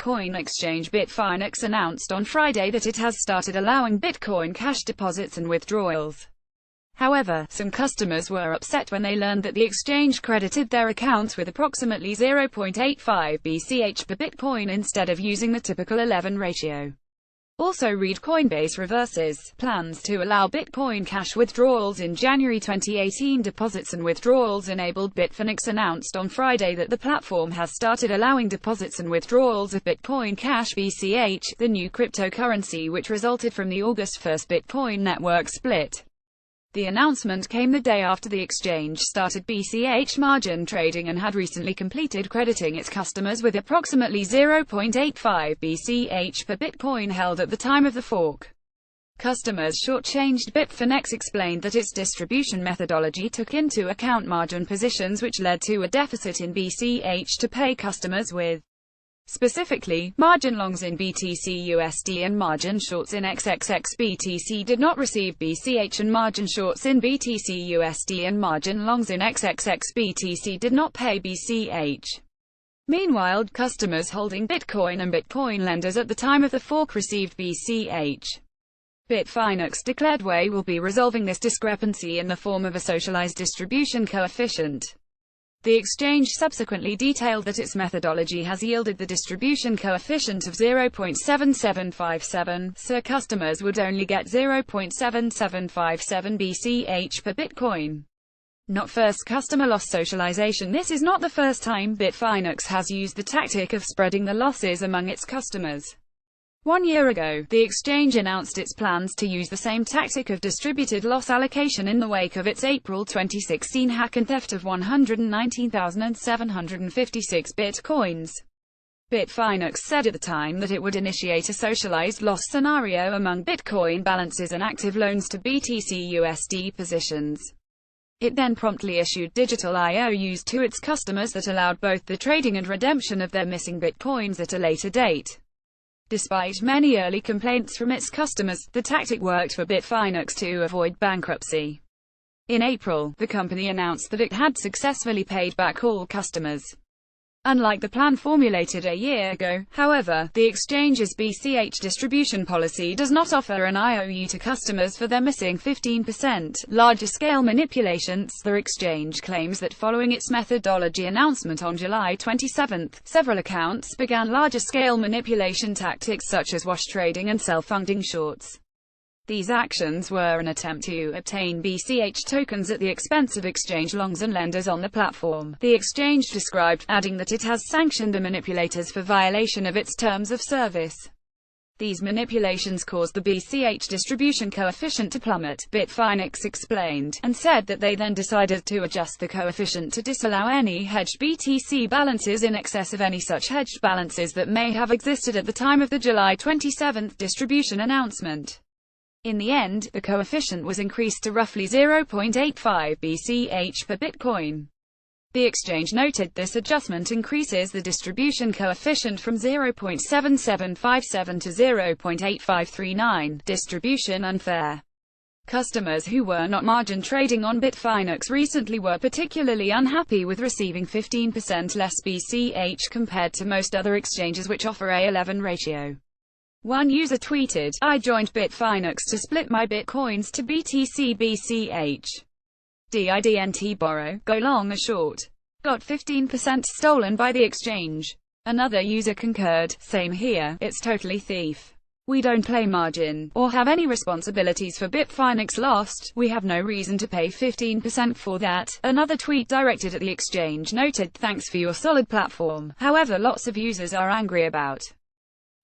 Bitcoin exchange Bitfinex announced on Friday that it has started allowing Bitcoin Cash deposits and withdrawals. However, some customers were upset when they learned that the exchange credited their accounts with approximately 0.85 BCH per Bitcoin instead of using the typical 11 ratio. Also read Coinbase reverses plans to allow Bitcoin Cash withdrawals in January 2018. Deposits and withdrawals enabled. Bitfinex announced on Friday that the platform has started allowing deposits and withdrawals of Bitcoin Cash BCH, the new cryptocurrency which resulted from the August 1 Bitcoin network split. The announcement came the day after the exchange started BCH margin trading and had recently completed crediting its customers with approximately 0.85 BCH per Bitcoin held at the time of the fork. Customers shortchanged. Bitfinex explained that its distribution methodology took into account margin positions which led to a deficit in BCH to pay customers with. Specifically, margin longs in BTC USD and margin shorts in XXX BTC did not receive BCH, and margin shorts in BTC USD and margin longs in XXX BTC did not pay BCH. Meanwhile, customers holding Bitcoin and Bitcoin lenders at the time of the fork received BCH. Bitfinex declared Way will be resolving this discrepancy in the form of a socialized distribution coefficient. The exchange subsequently detailed that its methodology has yielded the distribution coefficient of 0.7757, so customers would only get 0.7757 BCH per Bitcoin. Not first customer loss socialization. This is not the first time Bitfinex has used the tactic of spreading the losses among its customers. 1 year ago, the exchange announced its plans to use the same tactic of distributed loss allocation in the wake of its April 2016 hack and theft of 119,756 bitcoins. Bitfinex said at the time that it would initiate a socialized loss scenario among Bitcoin balances and active loans to BTC USD positions. It then promptly issued digital IOUs to its customers that allowed both the trading and redemption of their missing bitcoins at a later date. Despite many early complaints from its customers, the tactic worked for Bitfinex to avoid bankruptcy. In April, the company announced that it had successfully paid back all customers. Unlike the plan formulated a year ago, however, the exchange's BCH distribution policy does not offer an IOU to customers for their missing 15% larger-scale manipulations. The exchange claims that following its methodology announcement on July 27, several accounts began larger-scale manipulation tactics such as wash trading and self-funding shorts. These actions were an attempt to obtain BCH tokens at the expense of exchange longs and lenders on the platform, the exchange described, adding that it has sanctioned the manipulators for violation of its terms of service. These manipulations caused the BCH distribution coefficient to plummet, Bitfinex explained, and said that they then decided to adjust the coefficient to disallow any hedged BTC balances in excess of any such hedged balances that may have existed at the time of the July 27 distribution announcement. In the end, the coefficient was increased to roughly 0.85 BCH per Bitcoin. The exchange noted this adjustment increases the distribution coefficient from 0.7757 to 0.8539, distribution unfair. Customers who were not margin trading on Bitfinex recently were particularly unhappy with receiving 15% less BCH compared to most other exchanges which offer a 11 ratio. One user tweeted, "I joined Bitfinex to split my bitcoins to BTC BCH. Didn't borrow, go long or short. Got 15% stolen by the exchange." Another user concurred, "Same here, it's totally thief. We don't play margin, or have any responsibilities for Bitfinex lost, we have no reason to pay 15% for that." Another tweet directed at the exchange noted, "Thanks for your solid platform, however lots of users are angry about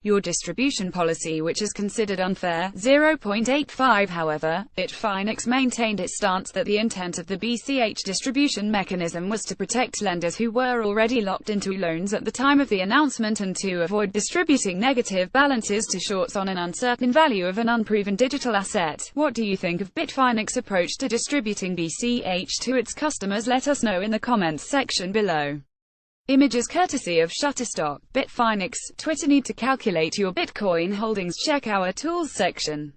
your distribution policy which is considered unfair." 0.85 However, Bitfinex maintained its stance that the intent of the BCH distribution mechanism was to protect lenders who were already locked into loans at the time of the announcement and to avoid distributing negative balances to shorts on an uncertain value of an unproven digital asset. What do you think of Bitfinex's approach to distributing BCH to its customers? Let us know in the comments section below. Images courtesy of Shutterstock. Bitfinex, Twitter. Need to calculate your Bitcoin holdings? Check our tools section.